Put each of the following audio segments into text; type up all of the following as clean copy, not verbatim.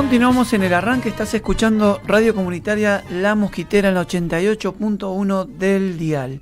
continuamos en el arranque. Estás escuchando Radio Comunitaria La Mosquitera en la 88.1 del dial.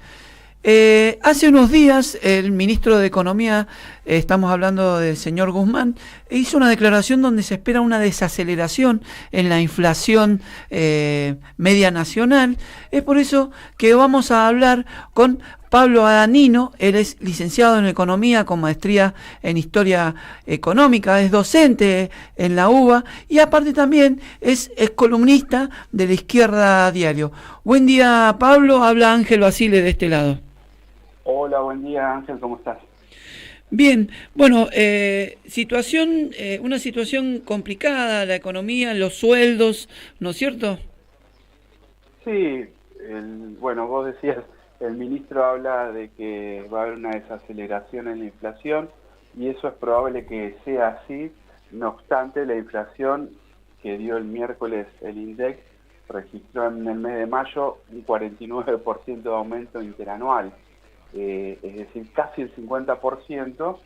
Hace unos días el ministro de Economía, estamos hablando del señor Guzmán, hizo una declaración donde se espera una desaceleración en la inflación media nacional. Es por eso que vamos a hablar con Pablo Adanino. Él es licenciado en Economía con maestría en Historia Económica, es docente en la UBA y aparte también es columnista de La Izquierda Diario. Buen día, Pablo. Habla Ángel Basile de este lado. Hola, buen día, Ángel, ¿cómo estás? Bien, bueno, una situación complicada, la economía, los sueldos, ¿no es cierto? Sí, bueno, vos decías, el ministro habla de que va a haber una desaceleración en la inflación y eso es probable que sea así. No obstante, la inflación que dio el miércoles el INDEC registró en el mes de mayo un 49% de aumento interanual. Es decir, casi el 50%,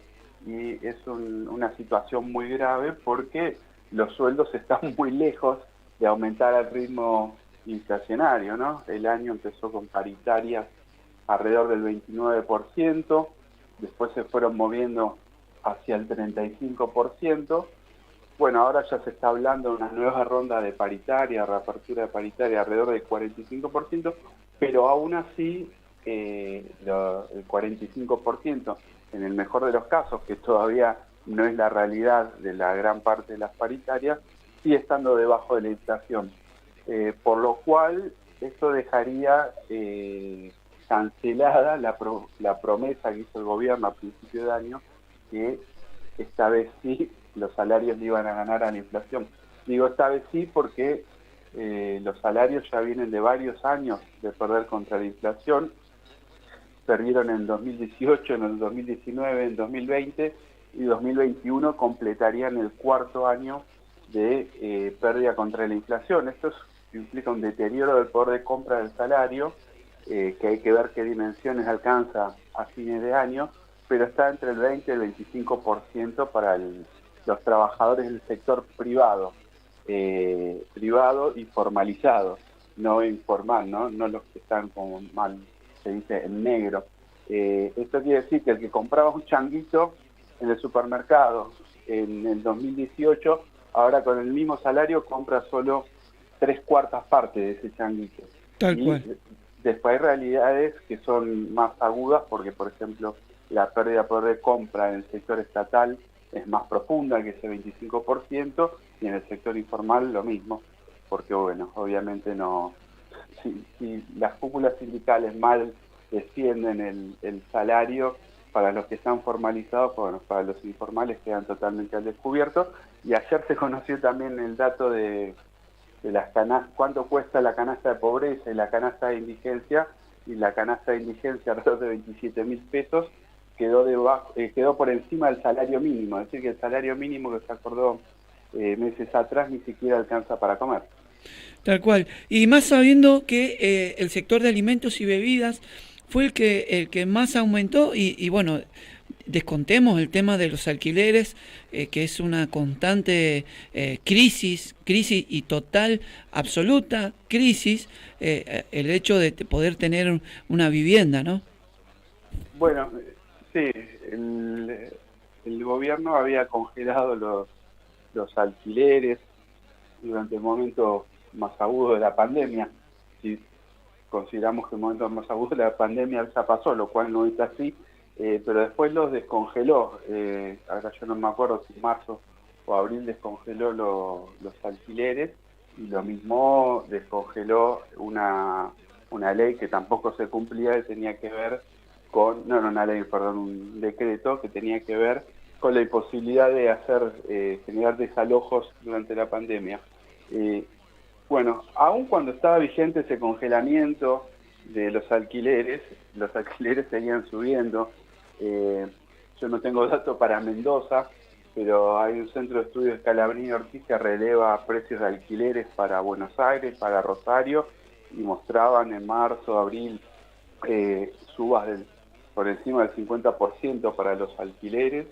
y es una situación muy grave porque los sueldos están muy lejos de aumentar al ritmo inflacionario, ¿no? El año empezó con paritarias alrededor del 29%, después se fueron moviendo hacia el 35%. Bueno, ahora ya se está hablando de una nueva ronda de paritaria, reapertura de paritaria alrededor del 45%, pero aún así el 45%, en el mejor de los casos, que todavía no es la realidad de la gran parte de las paritarias, sigue estando debajo de la inflación. Por lo cual, esto dejaría cancelada la promesa que hizo el gobierno a principio de año, que esta vez sí los salarios le iban a ganar a la inflación. Digo esta vez sí porque los salarios ya vienen de varios años de perder contra la inflación. Perdieron en 2018, en el 2019, en 2020 y 2021 completarían el cuarto año de pérdida contra la inflación. Esto implica un deterioro del poder de compra del salario, que hay que ver qué dimensiones alcanza a fines de año, pero está entre el 20 y el 25% para los trabajadores del sector privado, privado y formalizado, no informal, no los que están como mal se dice en negro. Esto quiere decir que el que compraba un changuito en el supermercado en el 2018, ahora con el mismo salario compra solo 3/4 partes de ese changuito. Tal Y cual. después hay realidades que son más agudas, porque por ejemplo la pérdida de poder de compra en el sector estatal es más profunda que ese 25%, y en el sector informal lo mismo, porque bueno, obviamente no, si las cúpulas sindicales mal descienden el salario para los que están formalizados, bueno, para los informales quedan totalmente al descubierto. Y ayer se conoció también el dato de las canastas, cuánto cuesta la canasta de pobreza y la canasta de indigencia, y la canasta de indigencia alrededor de 27.000 pesos quedó por encima del salario mínimo, es decir que el salario mínimo que se acordó meses atrás ni siquiera alcanza para comer. Tal cual. Y más sabiendo que el sector de alimentos y bebidas fue el que más aumentó y bueno, descontemos el tema de los alquileres, que es una constante crisis y total, absoluta crisis, el hecho de poder tener una vivienda, ¿no? Bueno, sí, el gobierno había congelado los alquileres durante el momento más agudo de la pandemia. Si consideramos que el momento más agudo de la pandemia ya pasó, lo cual no es así, pero después los descongeló. Ahora yo no me acuerdo si marzo o abril descongeló los alquileres, y lo mismo descongeló una ley que tampoco se cumplía, y tenía que ver con, no una ley, perdón, un decreto que tenía que ver con la imposibilidad de generar desalojos durante la pandemia. Bueno, aun cuando estaba vigente ese congelamiento de los alquileres seguían subiendo. Yo no tengo datos para Mendoza, pero hay un centro de estudios Scalabrini Ortiz que releva precios de alquileres para Buenos Aires, para Rosario, y mostraban en marzo, abril, subas por encima del 50% para los alquileres.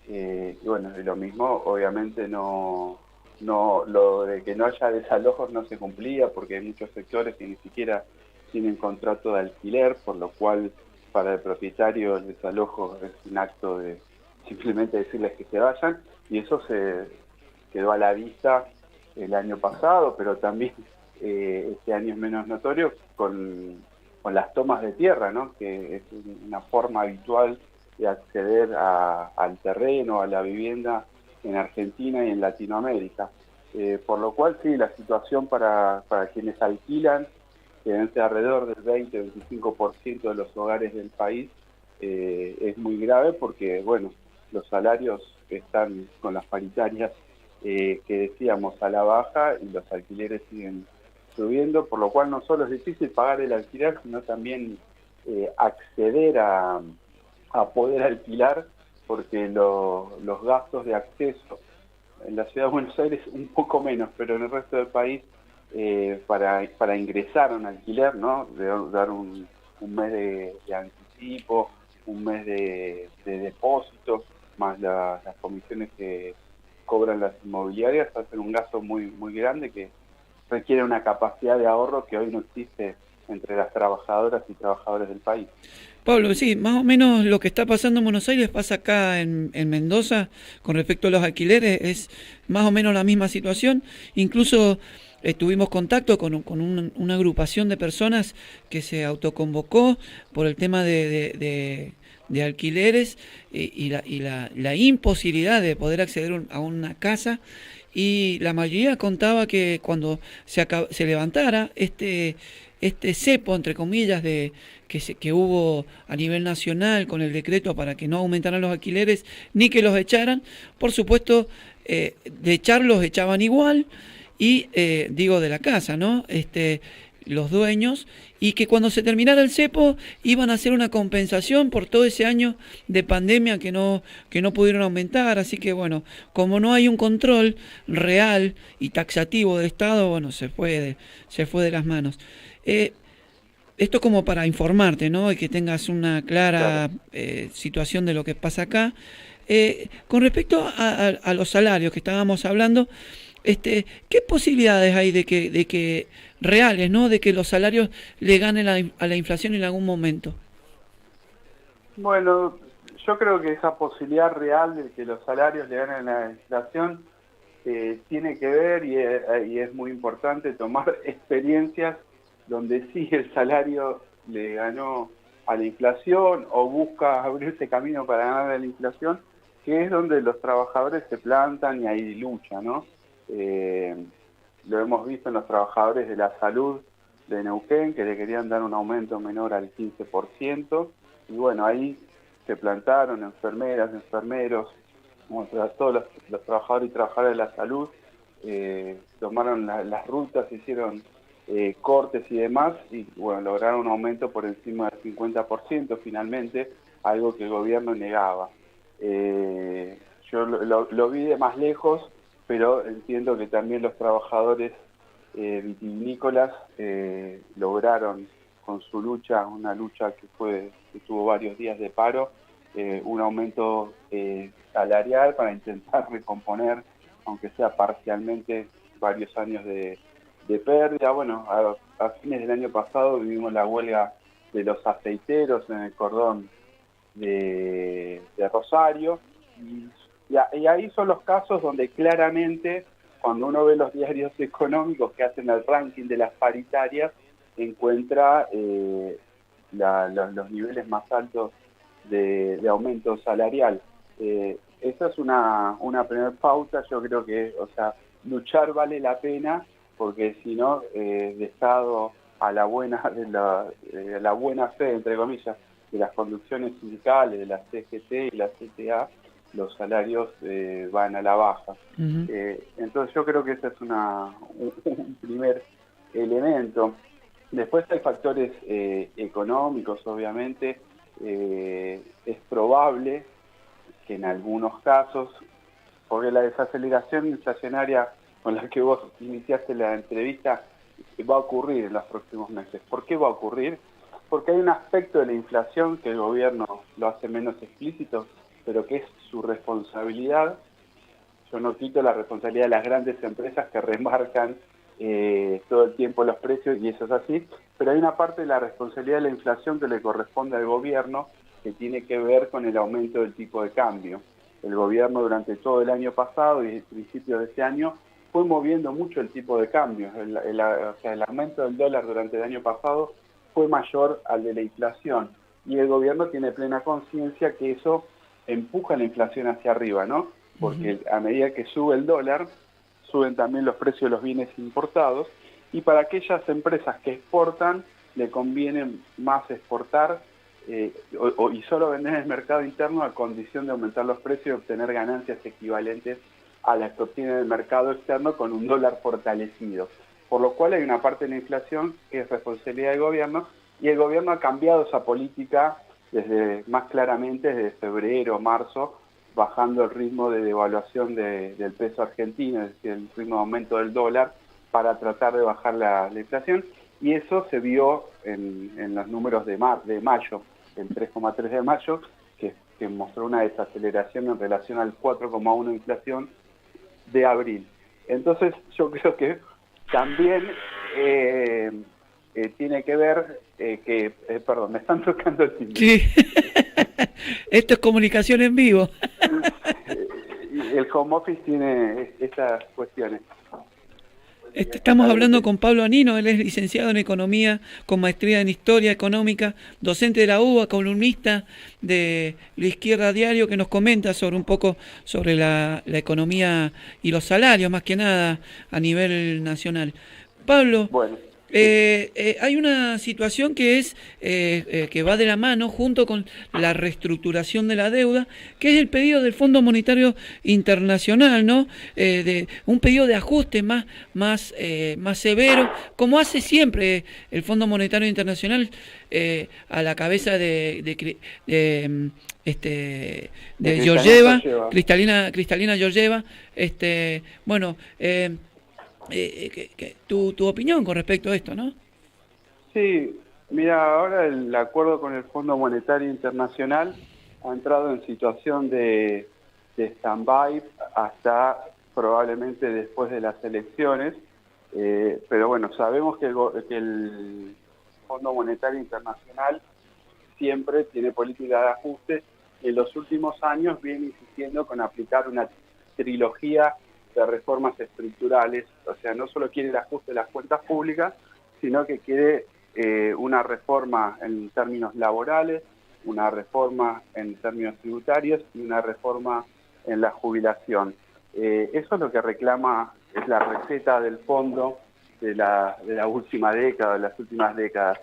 Y bueno, y lo mismo obviamente no no, lo de que no haya desalojos no se cumplía porque hay muchos sectores que ni siquiera tienen contrato de alquiler, por lo cual para el propietario el desalojo es un acto de simplemente decirles que se vayan, y eso se quedó a la vista el año pasado, pero también este año es menos notorio con las tomas de tierra, ¿no? Que es una forma habitual de acceder al terreno, a la vivienda en Argentina y en Latinoamérica. Por lo cual, sí, la situación para quienes alquilan, que deben ser alrededor del 20-25% de los hogares del país, es muy grave porque, bueno, los salarios están con las paritarias que decíamos a la baja y los alquileres siguen subiendo, por lo cual no solo es difícil pagar el alquiler, sino también acceder a poder alquilar, porque los gastos de acceso en la ciudad de Buenos Aires un poco menos, pero en el resto del país para ingresar a un alquiler, ¿no? De dar un mes de anticipo, un mes de depósito, más las comisiones que cobran las inmobiliarias, hacen un gasto muy grande que requiere una capacidad de ahorro que hoy no existe entre las trabajadoras y trabajadores del país. Pablo, sí, más o menos lo que está pasando en Buenos Aires pasa acá en Mendoza con respecto a los alquileres, es más o menos la misma situación. Incluso tuvimos contacto con una agrupación de personas que se autoconvocó por el tema de alquileres y la imposibilidad de poder acceder a una casa. Y la mayoría contaba que cuando se levantara este cepo, entre comillas, que hubo a nivel nacional con el decreto para que no aumentaran los alquileres ni que los echaran, por supuesto, de echarlos echaban igual, y digo de la casa, ¿no? Los dueños, y que cuando se terminara el cepo iban a hacer una compensación por todo ese año de pandemia que no pudieron aumentar. Así que bueno, como no hay un control real y taxativo del Estado, bueno, se fue de las manos. Esto como para informarte, ¿no? Y que tengas una clara situación de lo que pasa acá. Con respecto a los salarios que estábamos hablando, ¿qué posibilidades hay de que reales, ¿no? De que los salarios le ganen a la inflación en algún momento? Bueno, yo creo que esa posibilidad real de que los salarios le ganen a la inflación tiene que ver y es muy importante tomar experiencias donde sí el salario le ganó a la inflación o busca abrirse camino para ganar a la inflación, que es donde los trabajadores se plantan y ahí luchan, ¿no? Lo hemos visto en los trabajadores de la salud de Neuquén, que le querían dar un aumento menor al 15%, y bueno, ahí se plantaron enfermeras, enfermeros, todos los trabajadores y trabajadoras de la salud, tomaron las rutas, hicieron cortes y demás, y bueno, lograron un aumento por encima del 50% finalmente, algo que el gobierno negaba. Yo lo vi de más lejos, pero entiendo que también los trabajadores vitivinícolas lograron con su lucha, una lucha que tuvo varios días de paro, un aumento salarial para intentar recomponer, aunque sea parcialmente, varios años de pérdida. Bueno, a fines del año pasado vivimos la huelga de los aceiteros en el cordón de Rosario, y ahí son los casos donde claramente, cuando uno ve los diarios económicos que hacen el ranking de las paritarias, encuentra los niveles más altos de aumento salarial. Esa es una primera pauta. Yo creo que, o sea, luchar vale la pena, porque si no, de Estado a la buena fe, entre comillas, de las conducciones sindicales, de la CGT y la CTA, los salarios van a la baja. Uh-huh. Entonces yo creo que ese es un primer elemento. Después hay factores económicos, obviamente. Es probable que en algunos casos, porque la desaceleración inflacionaria con la que vos iniciaste la entrevista va a ocurrir en los próximos meses. ¿Por qué va a ocurrir? Porque hay un aspecto de la inflación que el gobierno lo hace menos explícito, pero que es su responsabilidad, yo no quito la responsabilidad de las grandes empresas que remarcan todo el tiempo los precios, y eso es así, pero hay una parte de la responsabilidad de la inflación que le corresponde al gobierno, que tiene que ver con el aumento del tipo de cambio. El gobierno durante todo el año pasado y el principio de este año fue moviendo mucho el tipo de cambio. O sea, el aumento del dólar durante el año pasado fue mayor al de la inflación, y el gobierno tiene plena conciencia que eso empuja la inflación hacia arriba, ¿no? Porque a medida que sube el dólar, suben también los precios de los bienes importados, y para aquellas empresas que exportan, le conviene más exportar y solo vender en el mercado interno a condición de aumentar los precios y obtener ganancias equivalentes a las que obtiene el mercado externo con un dólar fortalecido. Por lo cual hay una parte de la inflación que es responsabilidad del gobierno, y el gobierno ha cambiado esa política más claramente desde febrero, marzo, bajando el ritmo de devaluación del peso argentino, es decir, el ritmo de aumento del dólar, para tratar de bajar la inflación, y eso se vio en los números de mayo, el 3,3 de mayo, que mostró una desaceleración en relación al 4,1 de inflación de abril. Entonces yo creo que también tiene que ver perdón, me están tocando el timbre. Sí. Esto es comunicación en vivo. El home office tiene estas cuestiones. Estamos hablando con Pablo Anino. Él es licenciado en Economía, con maestría en Historia Económica, docente de la UBA, columnista de La Izquierda Diario, que nos comenta sobre un poco sobre la economía y los salarios, más que nada, a nivel nacional. Pablo, bueno, hay una situación que es que va de la mano junto con la reestructuración de la deuda, que es el pedido del Fondo Monetario Internacional, ¿no? De un pedido de ajuste más severo, como hace siempre el Fondo Monetario Internacional, a la cabeza de Georgieva, Cristalina Georgieva. Bueno, tu opinión con respecto a esto, ¿no? Sí, mira, ahora el acuerdo con el Fondo Monetario Internacional ha entrado en situación de stand-by hasta probablemente después de las elecciones, pero bueno, sabemos que el Fondo Monetario Internacional siempre tiene política de ajuste, y en los últimos años viene insistiendo con aplicar una trilogía de reformas estructurales. O sea, no solo quiere el ajuste de las cuentas públicas, sino que quiere una reforma en términos laborales, una reforma en términos tributarios y una reforma en la jubilación. Eso es lo que reclama, es la receta del fondo de la última década, de las últimas décadas.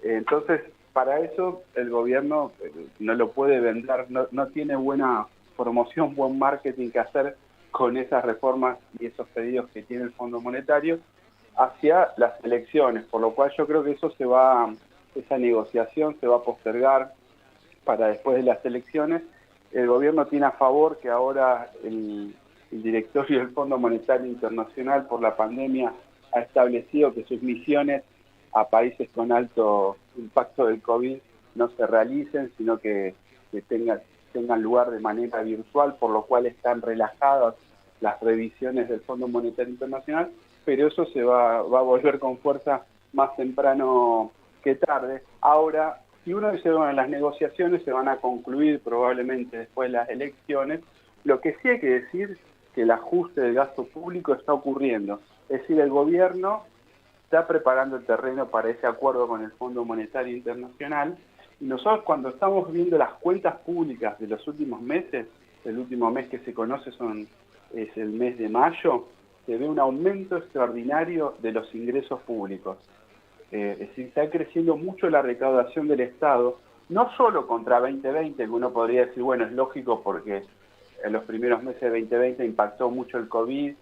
Entonces, para eso el gobierno no lo puede vender, no tiene buena promoción, buen marketing que hacer con esas reformas y esos pedidos que tiene el Fondo Monetario hacia las elecciones, por lo cual yo creo que esa negociación se va a postergar para después de las elecciones. El gobierno tiene a favor que ahora el directorio del Fondo Monetario Internacional, por la pandemia, ha establecido que sus misiones a países con alto impacto del COVID no se realicen, sino que tengan lugar de manera virtual, por lo cual están relajadas las revisiones del Fondo Monetario Internacional, pero eso se va a volver con fuerza más temprano que tarde. Ahora, si uno dice, bueno, las negociaciones se van a concluir probablemente después de las elecciones, lo que sí hay que decir que el ajuste del gasto público está ocurriendo. Es decir, el gobierno está preparando el terreno para ese acuerdo con el Fondo Monetario Internacional, y nosotros cuando estamos viendo las cuentas públicas de los últimos meses, el último mes que se conoce es el mes de mayo, se ve un aumento extraordinario de los ingresos públicos. Es decir, está creciendo mucho la recaudación del Estado, no solo contra 2020, que uno podría decir, bueno, es lógico porque en los primeros meses de 2020 impactó mucho el COVID,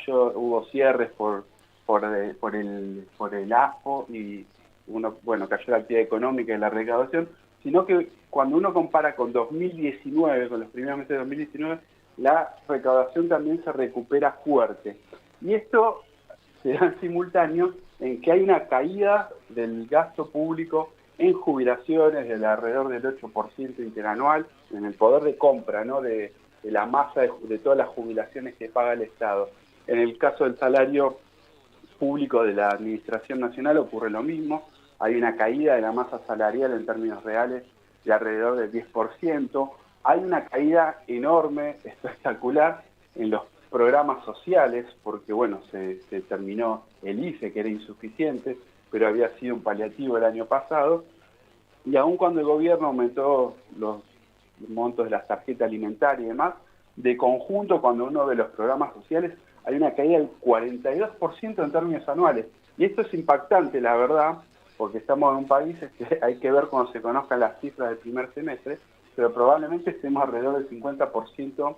hubo cierres por el AFO y cayó la actividad económica y la recaudación, sino que cuando uno compara con 2019, con los primeros meses de 2019, la recaudación también se recupera fuerte. Y esto se da en simultáneo en que hay una caída del gasto público en jubilaciones del alrededor del 8% interanual, en el poder de compra, ¿no?, de la masa de todas las jubilaciones que paga el Estado. En el caso del salario público de la Administración Nacional ocurre lo mismo, hay una caída de la masa salarial en términos reales de alrededor del 10%, hay una caída enorme, espectacular, en los programas sociales, porque bueno, se terminó el IFE, que era insuficiente, pero había sido un paliativo el año pasado, y aun cuando el gobierno aumentó los montos de las tarjetas alimentarias y demás, de conjunto, cuando uno ve los programas sociales, hay una caída del 42% en términos anuales. Y esto es impactante, la verdad, porque estamos en un país, hay que ver cuando se conozcan las cifras del primer semestre, pero probablemente estemos alrededor del 50%,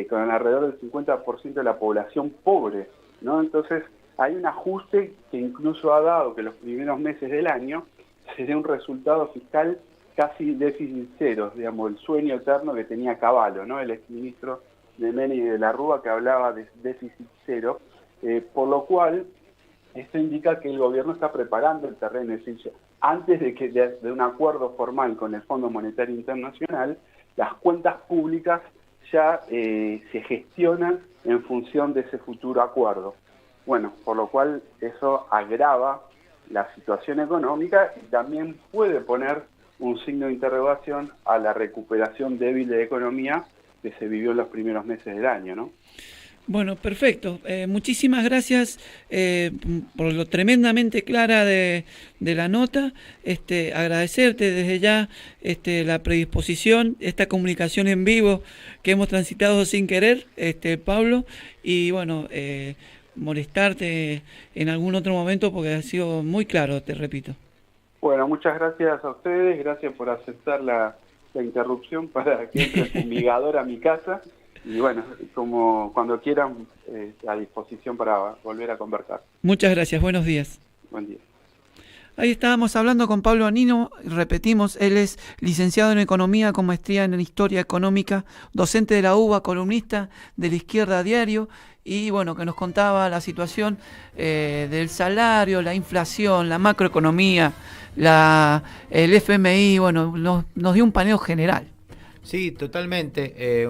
con alrededor del 50% de la población pobre, ¿no? Entonces, hay un ajuste que incluso ha dado que los primeros meses del año se dé un resultado fiscal casi déficit cero, digamos, el sueño eterno que tenía Cavallo, ¿no? El exministro de Menem y de la Rúa, que hablaba de déficit cero, por lo cual esto indica que el gobierno está preparando el terreno, es decir, antes de un acuerdo formal con el Fondo Monetario Internacional, las cuentas públicas ya se gestionan en función de ese futuro acuerdo. Bueno, por lo cual eso agrava la situación económica y también puede poner un signo de interrogación a la recuperación débil de la economía que se vivió en los primeros meses del año, ¿no? Bueno, perfecto. Muchísimas gracias por lo tremendamente clara de la nota. Agradecerte desde ya la predisposición, esta comunicación en vivo que hemos transitado sin querer, Pablo, y bueno, molestarte en algún otro momento porque ha sido muy claro, te repito. Bueno, muchas gracias a ustedes, gracias por aceptar la interrupción para que entre el fumigador a mi casa. Y bueno, como cuando quieran, a disposición para volver a conversar. Muchas gracias, buenos días. Buen día. Ahí estábamos hablando con Pablo Anino, repetimos, él es licenciado en Economía con maestría en Historia Económica, docente de la UBA, columnista de La Izquierda Diario, y bueno, que nos contaba la situación del salario, la inflación, la macroeconomía, el FMI, bueno, nos dio un paneo general. Sí, totalmente.